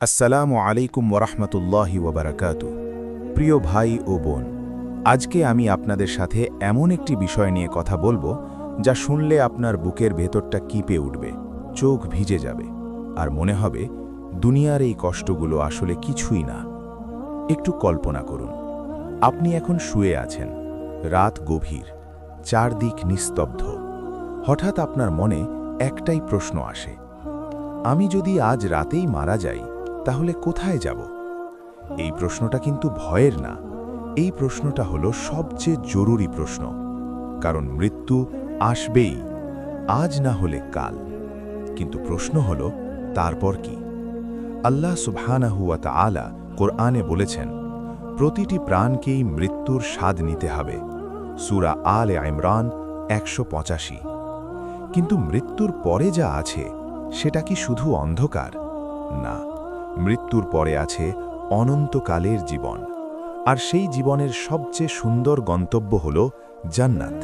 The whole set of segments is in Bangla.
আসসালামু আলাইকুম ওরহমতুল্লাহি ওবরাকাতু। প্রিয় ভাই ও বোন, আজকে আমি আপনাদের সাথে এমন একটি বিষয় নিয়ে কথা বলবো যা শুনলে আপনার বুকের ভেতরটা কিপে উঠবে, চোখ ভিজে যাবে, আর মনে হবে দুনিয়ার এই কষ্টগুলো আসলে কিছুই না। একটু কল্পনা করুন, আপনি এখন শুয়ে আছেন, রাত গভীর, চারদিক নিস্তব্ধ। হঠাৎ আপনার মনে একটাই প্রশ্ন আসে, আমি যদি আজ রাতেই মারা যাই তাহলে কোথায় যাব? এই প্রশ্নটা কিন্তু ভয়ের না, এই প্রশ্নটা হলো সবচেয়ে জরুরি প্রশ্ন। কারণ মৃত্যু আসবেই, আজ না হলে কাল। কিন্তু প্রশ্ন হলো, তারপর কি? আল্লাহ সুবহানাহু ওয়া তাআলা কোরআনে বলেছেন, প্রতিটি প্রাণকেই মৃত্যুর স্বাদ নিতে হবে। সূরা আলে ইমরান 185। কিন্তু মৃত্যুর পরে যা আছে সেটা কি শুধু অন্ধকার? না, মৃত্যুর পরে আছে অনন্তকালের জীবন। আর সেই জীবনের সবচেয়ে সুন্দর গন্তব্য হল জান্নাত।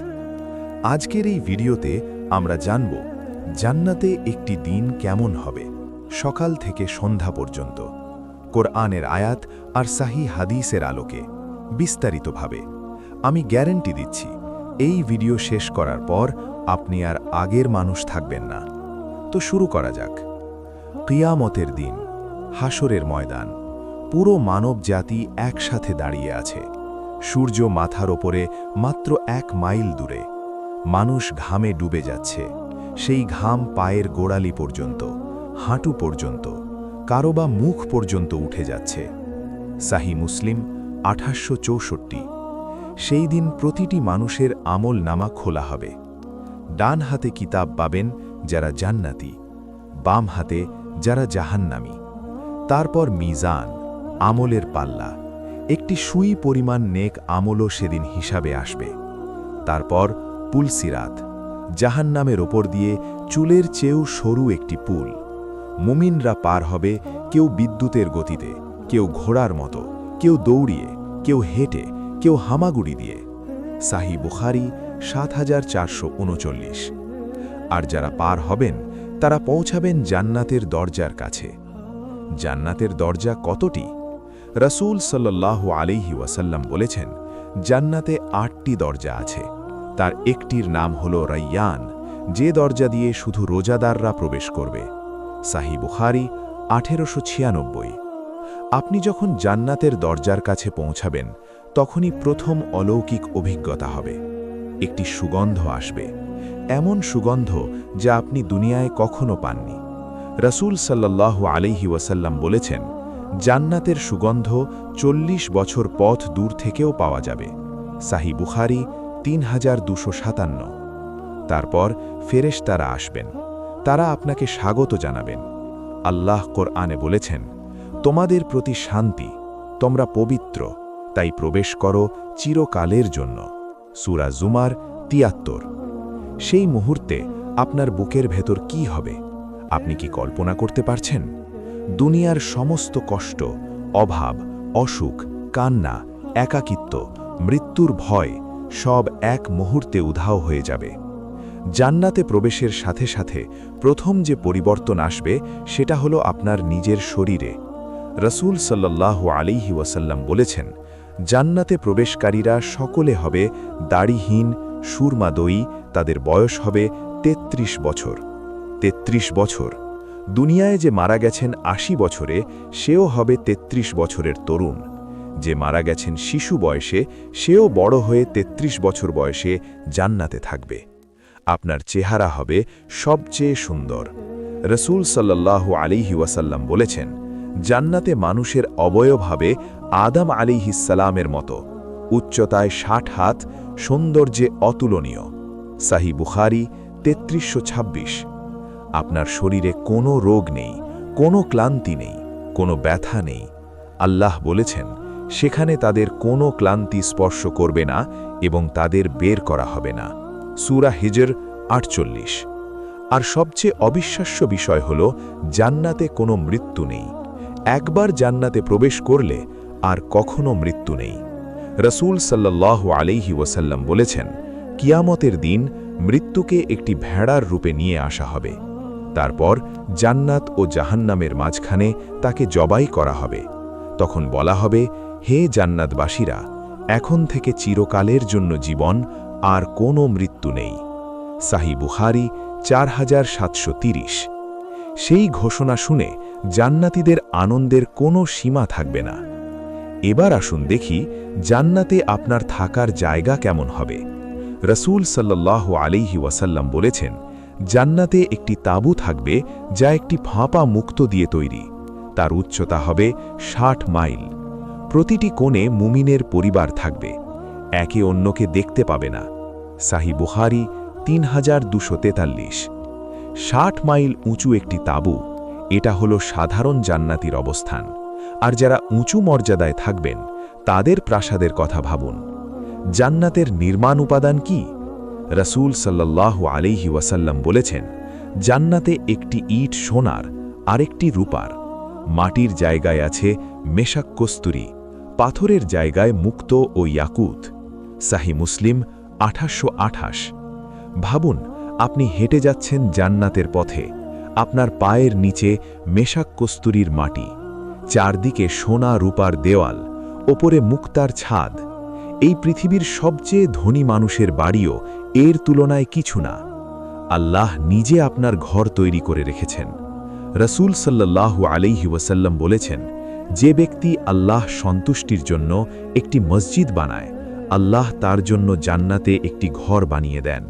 আজকের এই ভিডিওতে আমরা জানব জান্নাতে একটি দিন কেমন হবে, সকাল থেকে সন্ধ্যা পর্যন্ত, কোরআনের আয়াত আর সহিহ হাদিসের আলোকে বিস্তারিতভাবে। আমি গ্যারান্টি দিচ্ছি, এই ভিডিও শেষ করার পর আপনি আর আগের মানুষ থাকবেন না। তো শুরু করা যাক। কিয়ামতের দিন, হাসরের ময়দান, পুরো মানব জাতি একসাথে দাঁড়িয়ে আছে। সূর্য মাথার ওপরে মাত্র 1 মাইল দূরে। মানুষ ঘামে ডুবে যাচ্ছে, সেই ঘাম পায়ের গোড়ালি পর্যন্ত, হাঁটু পর্যন্ত, কারো বা মুখ পর্যন্ত উঠে যাচ্ছে। সহিহ মুসলিম 1864। সেই দিন প্রতিটি মানুষের আমল নামা খোলা হবে। ডান হাতে কিতাব পাবেন যারা জান্নাতি, বাম হাতে যারা জাহান্নামী। তারপর মিজান, আমলের পাল্লা, একটি সুই পরিমাণ নেক আমলও সেদিন হিসাবে আসবে। তারপর পুলসিরাত, জাহান্নামের ওপর দিয়ে চুলের চেয়েও সরু একটি পুল। মুমিনরা পার হবে, কেউ বিদ্যুতের গতিতে, কেউ ঘোড়ার মতো, কেউ দৌড়িয়ে, কেউ হেঁটে, কেউ হামাগুড়ি দিয়ে। সহিহ বুখারী 7439। আর যারা পার হবেন তারা পৌঁছাবেন জান্নাতের দরজার কাছে। জান্নাতের দরজা কতটি? রাসূল সাল্লাল্লাহু আলাইহি ওয়াসাল্লাম বলেছেন, জান্নাতে 8টি দরজা আছে। তার একটির নাম হলো রায়্যান, যে দরজা দিয়ে শুধু রোজাদাররা প্রবেশ করবে। সহিহ বুখারী 1896। আপনি যখন জান্নাতের দরজার কাছে পৌঁছাবেন তখনই প্রথম অলৌকিক অভিজ্ঞতা হবে। একটি সুগন্ধ আসবে, এমন সুগন্ধ যা আপনি দুনিয়ায় কখনো পাননি। রাসূল সাল্লাল্লাহু আলাইহি ওয়াসাল্লাম বলেছেন, জান্নাতের সুগন্ধ 40 বছর পথ দূর থেকেও পাওয়া যাবে। সহিহ বুখারী 3257। তারপর ফেরেশতারা আসবেন, তারা আপনাকে স্বাগত জানাবেন। আল্লাহ কোরআনে বলেছেন, তোমাদের প্রতি শান্তি, তোমরা পবিত্র, তাই প্রবেশ করো চিরকালের জন্য। সূরা জুমার 73। সেই মুহূর্তে আপনার বুকের ভেতর কি হবে আপনি কি কল্পনা করতে পারছেন? দুনিয়ার সমস্ত কষ্ট, অভাব, অসুখ, কান্না, একাকিত্ব, মৃত্যুর ভয় সব এক মুহূর্তে উধাও হয়ে যাবে। জান্নাতে প্রবেশের সাথে সাথে প্রথম যে পরিবর্তন আসবে সেটা হলো আপনার নিজের শরীরে। রাসূল সাল্লাল্লাহু আলাইহি ওয়াসাল্লাম বলেছেন, জান্নাতে প্রবেশকারীরা সকলে হবে দাড়িহীন, সুরমাদয়ী, তাদের বয়স হবে 33 বছর। 33 বছর! দুনিয়ায় যে মারা গেছেন 80 বছরে, সেও হবে 33 বছরের তরুণ। যে মারা গেছেন শিশু বয়সে, সেও বড় হয়ে 33 বছর বয়সে জান্নাতে থাকবে। আপনার চেহারা হবে সবচেয়ে সুন্দর। রাসূল সাল্লাল্লাহু আলাইহি ওয়াসাল্লাম বলেছেন, জান্নাতে মানুষের অবয়ব হবে আদম আলাইহিসসালামের মতো, উচ্চতায় 60 হাত, সৌন্দর্যে অতুলনীয়। সহিহ বুখারী 3326। আপনার শরীরে কোনো রোগ নেই, কোনো ক্লান্তি নেই, কোনো ব্যথা নেই। আল্লাহ বলেছেন, সেখানে তাদের কোনো ক্লান্তি স্পর্শ করবে না এবং তাদের বের করা হবে না। সূরা হিজর 48। আর সবচেয়ে অবিশ্বাস্য বিষয় হল, জান্নাতে কোনো মৃত্যু নেই। একবার জান্নাতে প্রবেশ করলে আর কখনো মৃত্যু নেই। রাসূল সাল্লাল্লাহু আলাইহি ওয়াসাল্লাম বলেছেন, কিয়ামতের দিন মৃত্যুকে একটি ভেড়ার রূপে নিয়ে আসা হবে। তারপর জান্নাত ও জাহান্নামের মাঝখানে তাকে জবাই করা হবে। তখন বলা হবে, হে জান্নাতবাসীরা, এখন থেকে চিরকালের জন্য জীবন, আর কোনো মৃত্যু নেই। সাহিহ বুখারী 4730। সেই ঘোষণা শুনে জান্নাতীদের আনন্দের কোনো সীমা থাকবে না। এবার আসুন দেখি জান্নাতে আপনার থাকার জায়গা কেমন হবে। রাসূল সাল্লাল্লাহু আলাইহি ওয়াসাল্লাম বলেছেন, জান্নাতে একটি তাঁবু থাকবে যা একটি ফাঁপা মুক্তো দিয়ে তৈরি। তার উচ্চতা হবে 60 মাইল। প্রতিটি কোণে মুমিনের পরিবার থাকবে, একে অন্যকে দেখতে পাবে না। সাহিহ বুখারী 3243। 60 মাইল উঁচু একটি তাঁবু, এটা হলো সাধারণ জান্নাতীর অবস্থান। আর যারা উঁচু মর্যাদায় থাকবেন তাদের প্রাসাদের কথা ভাবুন। জান্নাতের নির্মাণ উপাদান কি? রাসূল সাল্লাল্লাহু আলাইহি ওয়াসাল্লাম বলেছেন, জান্নাতে একটি ইট সোনার, আরেকটি রূপার। মাটির জায়গায় আছে মেশাক কস্তুরী, পাথরের জায়গায় মুক্ত ও ইয়াকুত। সাহিহ মুসলিম 1828। ভাবুন, আপনি হেঁটে যাচ্ছেন জান্নাতের পথে, আপনার পায়ের নিচে মেশাক কস্তুরীর মাটি, চারদিকে সোনা রূপার দেওয়াল, ওপরে মুক্তার ছাদ। এই পৃথিবীর সবচেয়ে ধনী মানুষের বাড়িও এর তুলনায় কিছু না। আল্লাহ নিজে আপনার ঘর তৈরি করে রেখেছেন। রাসূল সাল্লাল্লাহু আলাইহি ওয়াসাল্লাম বলেছেন, যে ব্যক্তি আল্লাহ সন্তুষ্টির জন্য একটি মসজিদ বানায়, আল্লাহ তার জন্য জান্নাতে একটি ঘর বানিয়ে দেন।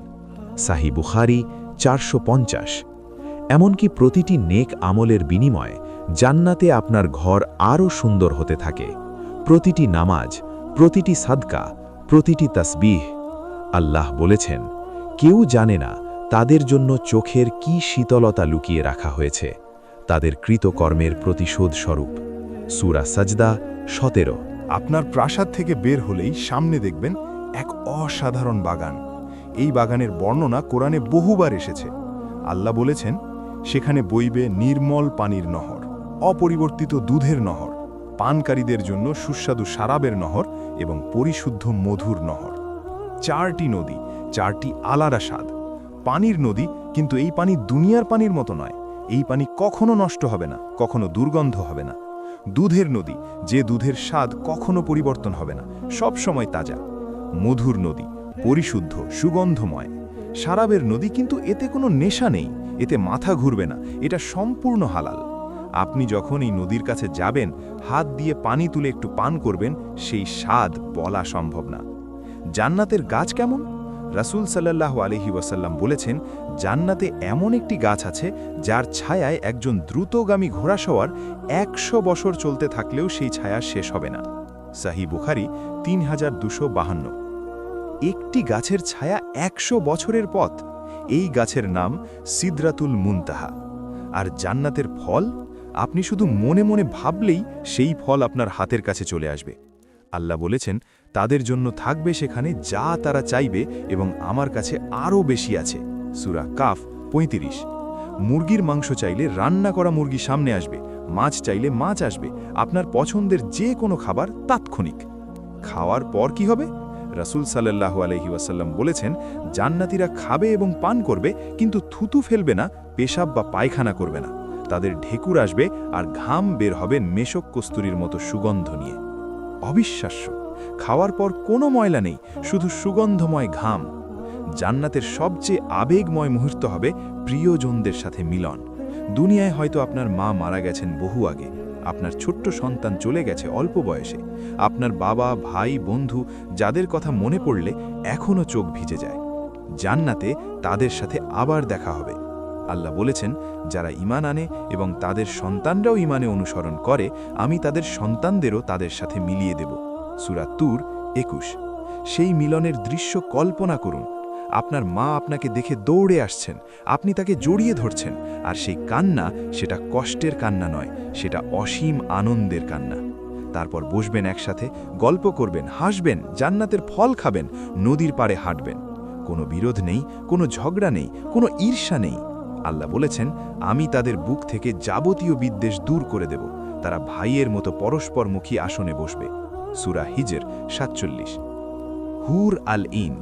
সাহিহ বুখারী 450। এমনকি প্রতিটি নেক আমলের বিনিময়ে জান্নাতে আপনার ঘর আরও সুন্দর হতে থাকে। প্রতিটি নামাজ, প্রতিটি সাদকা, প্রতিটি তাসবিহ। আল্লাহ বলেছেন, কেউ জানে না তাদের জন্য চোখের কি শীতলতা লুকিয়ে রাখা হয়েছে, তাদের কৃতকর্মের প্রতিশোধ স্বরূপ। সূরা সাজদা 17। আপনার প্রাসাদ থেকে বের হলেই সামনে দেখবেন এক অসাধারণ বাগান। এই বাগানের বর্ণনা কোরআনে বহুবার এসেছে। আল্লাহ বলেছেন, সেখানে বইবে নির্মল পানির নহর, অপরিবর্তিত দুধের নহর, পানকারীদের জন্য সুস্বাদু শারাবের নহর এবং পরিশুদ্ধ মধুর নহর। 4টি নদী, 4টি আলাদা স্বাদ। পানির নদী, কিন্তু এই পানি দুনিয়ার পানির মতো নয়। এই পানি কখনো নষ্ট হবে না, কখনো দুর্গন্ধ হবে না। দুধের নদী, যে দুধের স্বাদ কখনো পরিবর্তন হবে না, সব সময় তাজা। মধুর নদী, পরিশুদ্ধ, সুগন্ধময়। শারাবের নদী, কিন্তু এতে কোনো নেশা নেই, এতে মাথা ঘুরবে না, এটা সম্পূর্ণ হালাল। আপনি যখন এই নদীর কাছে যাবেন, হাত দিয়ে পানি তুলে একটু পান করবেন, সেই স্বাদ বলা সম্ভব না। জান্নাতের গাছ কেমন? রাসূল সাল্লাল্লাহু আলাইহি ওয়াসাল্লাম বলেছেন, জান্নাতে এমন একটি গাছ আছে যার ছায়ায় একজন দ্রুতগামী ঘোড়াসওয়ার 100 বছর চলতে থাকলেও সেই ছায়া শেষ হবে না। সাহিহ বুখারী 3252। একটি গাছের ছায়া 100 বছরের পথ। এই গাছের নাম সিদরাতুল মুনতাহা। আর জান্নাতের ফল, আপনি শুধু মনে মনে ভাবলেই সেই ফল আপনার হাতের কাছে চলে আসবে। আল্লাহ বলেছেন, তাদের জন্য থাকবে সেখানে যা তারা চাইবে, এবং আমার কাছে আরও বেশি আছে। সূরা কাফ 35। মুরগির মাংস চাইলে রান্না করা মুরগি সামনে আসবে, মাছ চাইলে মাছ আসবে, আপনার পছন্দের যে কোনো খাবার তাৎক্ষণিক। খাওয়ার পর কি হবে? রাসূল সাল্লাল্লাহু আলাইহি ওয়াসাল্লাম বলেছেন, জান্নাতীরা খাবে এবং পান করবে, কিন্তু থুতু ফেলবে না, পেশাব বা পায়খানা করবে না। তাদের ঢেকুর আসবে আর ঘাম বের হবে মেশক কস্তুরীর মতো সুগন্ধ নিয়ে। অবিশ্বাস্য! খাওয়ার পর কোনো ময়লা নেই, শুধু সুগন্ধময় ঘাম। জান্নাতের সবচেয়ে আবেগময় মুহূর্ত হবে প্রিয়জনদের সাথে মিলন। দুনিয়ায় হয়তো আপনার মা মারা গেছেন বহু আগে, আপনার ছোট্ট সন্তান চলে গেছে অল্প বয়সে, আপনার বাবা, ভাই, বন্ধু, যাদের কথা মনে পড়লে এখনও চোখ ভিজে যায়। জান্নাতে তাদের সাথে আবার দেখা হবে। আল্লাহ বলেছেন, যারা ঈমান আনে এবং তাদের সন্তানরাও ঈমানে অনুসরণ করে, আমি তাদের সন্তানদেরও তাদের সাথে মিলিয়ে দেব। সূরা তূর 21। সেই মিলনের দৃশ্য কল্পনা করুন। আপনার মা আপনাকে দেখে দৌড়ে আসছেন, আপনি তাকে জড়িয়ে ধরছেন, আর সেই কান্না, সেটা কষ্টের কান্না নয়, সেটা অসীম আনন্দের কান্না। তারপর বসবেন একসাথে, গল্প করবেন, হাসবেন, জান্নাতের ফল খাবেন, নদীর পাড়ে হাঁটবেন। কোনো বিরোধ নেই, কোনো ঝগড়া নেই, কোনো ঈর্ষা নেই। আল্লাহ বলেছেন, আমি তাদের বুক থেকে যাবতীয় বিদ্বেষ দূর করে দেব। তারা ভাইয়ের মতো পরস্পরমুখী আসনে বসবে। সূরা হিজর 47। হুর আল ইন,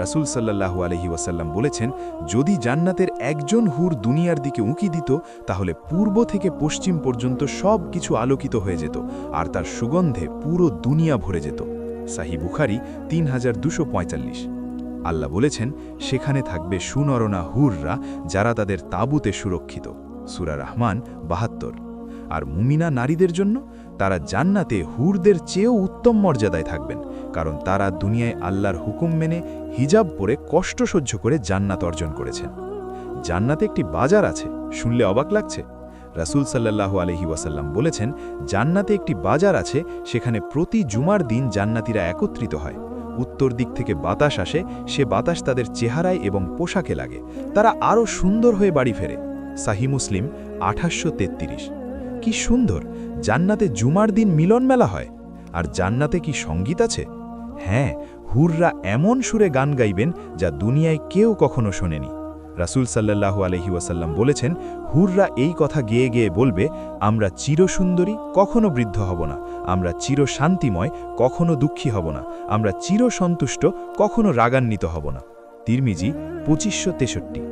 রাসূল সাল্লাল্লাহু আলাইহি ওয়াসাল্লাম বলেছেন, যদি জান্নাতের একজন হুর দুনিয়ার দিকে উঁকি দিত তাহলে পূর্ব থেকে পশ্চিম পর্যন্ত সব কিছু আলোকিত হয়ে যেত আর তার সুগন্ধে পুরো দুনিয়া ভরে যেত। সাহিহ বুখারী 3245। আল্লাহ বলেছেন, সেখানে থাকবে সুনরনা হুররা যারা তাদের তাঁবুতে সুরক্ষিত। সূরা রহমান 72। আর মুমিনা নারীদের জন্য তারা জান্নাতে হুরদের চেয়েও উত্তম মর্যাদায় থাকবেন, কারণ তারা দুনিয়ায় আল্লাহর হুকুম মেনে হিজাব পরে কষ্ট সহ্য করে জান্নাত অর্জন করেছেন। জান্নাতে একটি বাজার আছে, শুনলে অবাক লাগছে? রাসূল সাল্লাল্লাহু আলাইহি ওয়াসাল্লাম বলেছেন, জান্নাতে একটি বাজার আছে, সেখানে প্রতি জুমার দিন জান্নাতীরা একত্রিত হয়। উত্তর দিক থেকে বাতাস আসে, সে বাতাস তাদের চেহারায় এবং পোশাকে লাগে, তারা আরও সুন্দর হয়ে বাড়ি ফেরে। সাহিহ মুসলিম 2833। কি সুন্দর! জান্নাতে জুমার দিন মিলন মেলা হয়। আর জান্নাতে কি সঙ্গীত আছে? হ্যাঁ, হুররা এমন সুরে গান গাইবেন যা দুনিয়ায় কেউ কখনো শোনেনি। রাসূল সাল্লাল্লাহু আলাইহি ওয়াসাল্লাম বলেছেন, হুররা এই কথা গেয়ে গেয়ে বলবে, আমরা চিরসুন্দরী, কখনো বৃদ্ধ হব না, আমরা চির শান্তিময়, কখনো দুঃখী হব না, আমরা চিরসন্তুষ্ট, কখনো রাগান্বিত হব না। তিরমিজি 2563।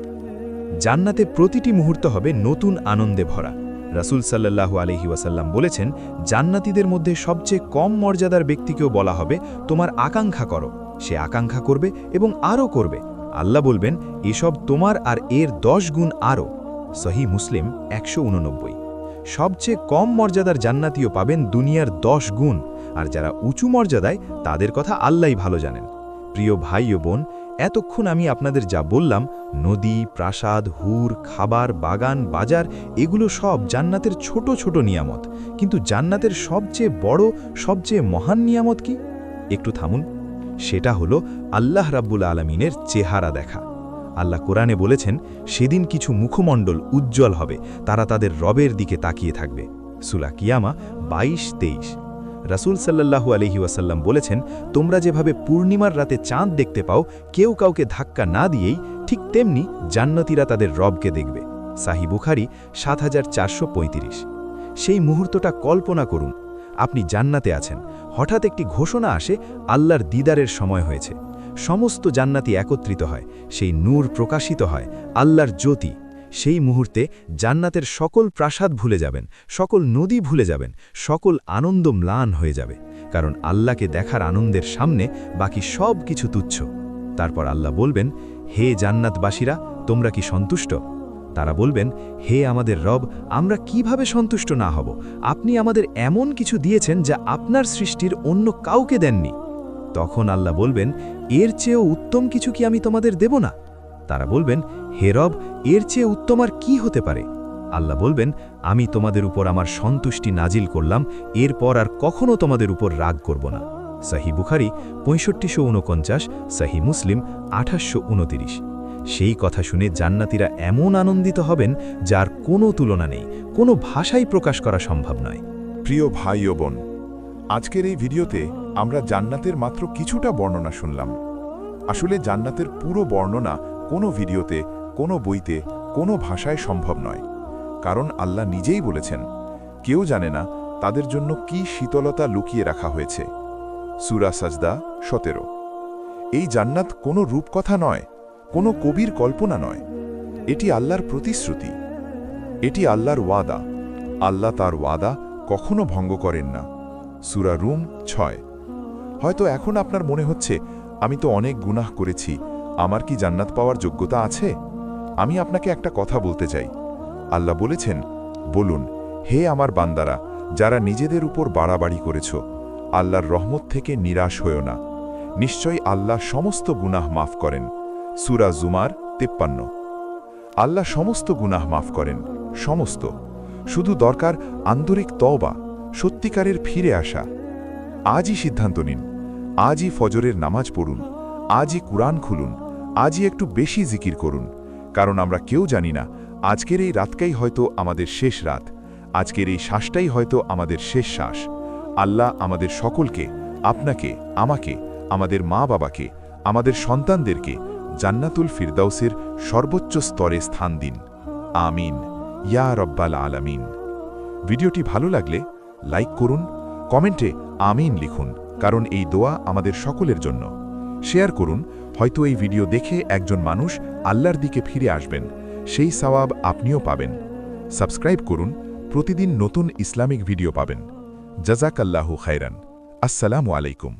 জান্নাতে প্রতিটি মুহূর্ত হবে নতুন আনন্দে ভরা। রাসূল সাল্লাল্লাহু আলাইহি ওয়াসাল্লাম বলেছেন, জান্নাতীদের মধ্যে সবচেয়ে কম মর্যাদার ব্যক্তিকেও বলা হবে, তোমার আকাঙ্ক্ষা করো। সে আকাঙ্ক্ষা করবে এবং আরও করবে। আল্লাহ বলবেন, এসব তোমার আর এর 10 গুণ আরও। সহিহ মুসলিম 189। সবচেয়ে কম মর্যাদার জান্নাতীও পাবেন দুনিয়ার 10 গুণ, আর যারা উঁচু মর্যাদায় তাদের কথা আল্লাহই ভালো জানেন। প্রিয় ভাই ও বোন, এতক্ষণ আমি আপনাদের যা বললাম, নদী, প্রাসাদ, হুর, খাবার, বাগান, বাজার, এগুলো সব জান্নাতের ছোট ছোট নিয়ামত। কিন্তু জান্নাতের সবচেয়ে বড়, সবচেয়ে মহান নিয়ামত কি? একটু থামুন। সেটা হলো আল্লাহ রাব্বুল আলামিনের চেহারা দেখা। আল্লাহ কোরআনে বলেছেন, সেদিন কিছু মুখমণ্ডল উজ্জ্বল হবে, তারা তাদের রবের দিকে তাকিয়ে থাকবে। সূরা কিয়ামা 22-23। রাসূল সাল্লাল্লাহু আলাইহি ওয়াসাল্লাম বলেছেন, তোমরা যেভাবে পূর্ণিমার রাতে চাঁদ দেখতে পাও, কেউ কাউকে ধাক্কা না দিয়েই, ঠিক তেমনি জান্নাতীরা তাদের রবকে দেখবে। সাহিহ বুখারী 7435। সেই মুহূর্তটা কল্পনা করুন, আপনি জান্নাতে আছেন, হঠাৎ একটি ঘোষণা আসে, আল্লাহর দিদারের সময় হয়েছে। সমস্ত জান্নাতি একত্রিত হয়, সেই নূর প্রকাশিত হয়, আল্লাহর জ্যোতি। সেই মুহূর্তে জান্নাতের সকল প্রাসাদ ভুলে যাবেন, সকল নদী ভুলে যাবেন, সকল আনন্দ ম্লান হয়ে যাবে, কারণ আল্লাহকে দেখার আনন্দের সামনে বাকি সব কিছু তুচ্ছ। তারপর আল্লাহ বলবেন, হে জান্নাতবাসীরা, তোমরা কি সন্তুষ্ট? তারা বলবেন, হে আমাদের রব, আমরা কিভাবে সন্তুষ্ট না হব? আপনি আমাদের এমন কিছু দিয়েছেন যা আপনার সৃষ্টির অন্য কাউকে দেননি। তখন আল্লাহ বলবেন, এর চেয়েও উত্তম কিছু কি আমি তোমাদের দেব না? তারা বলবেন, হে রব, এর চেয়ে উত্তম আর কি হতে পারে? আল্লাহ বলবেন, আমি তোমাদের উপর আমার সন্তুষ্টি নাজিল করলাম, এরপর আর কখনো তোমাদের উপর রাগ করব না। সাহিহ বুখারী 6549, সাহিহ মুসলিম 2829। সেই কথা শুনে জান্নাতীরা এমন আনন্দিত হবেন যার কোনো তুলনা নেই, কোনো ভাষাই প্রকাশ করা সম্ভব নয়। প্রিয় ভাই ও বোন, আজকের এই ভিডিওতে আমরা জান্নাতের মাত্র কিছুটা বর্ণনা শুনলাম। আসলে জান্নাতের পুরো বর্ণনা কোনো ভিডিওতে, কোনো বইতে, কোনো ভাষায় সম্ভব নয়, কারণ আল্লাহ নিজেই বলেছেন, কেউ জানে না তাদের জন্য কি শীতলতা লুকিয়ে রাখা হয়েছে। সূরা সাজদা 17। এই জান্নাত কোনো রূপকথা নয়, কোনো কবির কল্পনা নয়, এটি আল্লাহর প্রতিশ্রুতি, এটি আল্লাহর ওয়াদা। আল্লাহ তার ওয়াদা কখনো ভঙ্গ করেন না। সূরা রুম 6। হয়তো এখন আপনার মনে হচ্ছে, আমি তো অনেক গুনাহ করেছি, আমার কি জান্নাত পাওয়ার যোগ্যতা আছে? আমি আপনাকে একটা কথা বলতে চাই। আল্লাহ বলেছেন, বলুন, হে আমার বান্দারা, যারা নিজেদের উপর বাড়াবাড়ি করেছ, আল্লাহর রহমত থেকে নিরাশ হয়েও না। নিশ্চয়ই আল্লাহ সমস্ত গুনাহ মাফ করেন। সূরা জুমার 53। আল্লাহ সমস্ত গুনাহ মাফ করেন, সমস্ত। শুধু দরকার আন্তরিক তওবা, সত্যিকারের ফিরে আসা। আজই সিদ্ধান্ত নিন, আজই ফজরের নামাজ পড়ুন, আজই কুরআন খুলুন, আজই একটু বেশি জিকির করুন, কারণ আমরা কেউ জানি না আজকের এই রাতটাই হয়তো আমাদের শেষ রাত, আজকের এই শ্বাসটাই হয়তো আমাদের শেষ শ্বাস। আল্লাহ আমাদের সকলকে, আপনাকে, আমাকে, আমাদের মা বাবাকে, আমাদের সন্তানদেরকে জান্নাতুল ফিরদাউসের সর্বোচ্চ স্তরে স্থান দিন। আমিন ইয়া রব্বাল আলামিন। ভিডিওটি ভালো লাগলে লাইক করুন, কমেন্টে আমিন লিখুন, কারণ এই দোয়া আমাদের সকলের জন্য। শেয়ার করুন, হয়তো এই ভিডিও দেখে একজন মানুষ আল্লাহর দিকে ফিরে আসবেন, সেই সওয়াব আপনিও পাবেন। সাবস্ক্রাইব করুন, প্রতিদিন নতুন ইসলামিক ভিডিও পাবেন। জাযাকাল্লাহু খাইরান। আসসালামু আলাইকুম।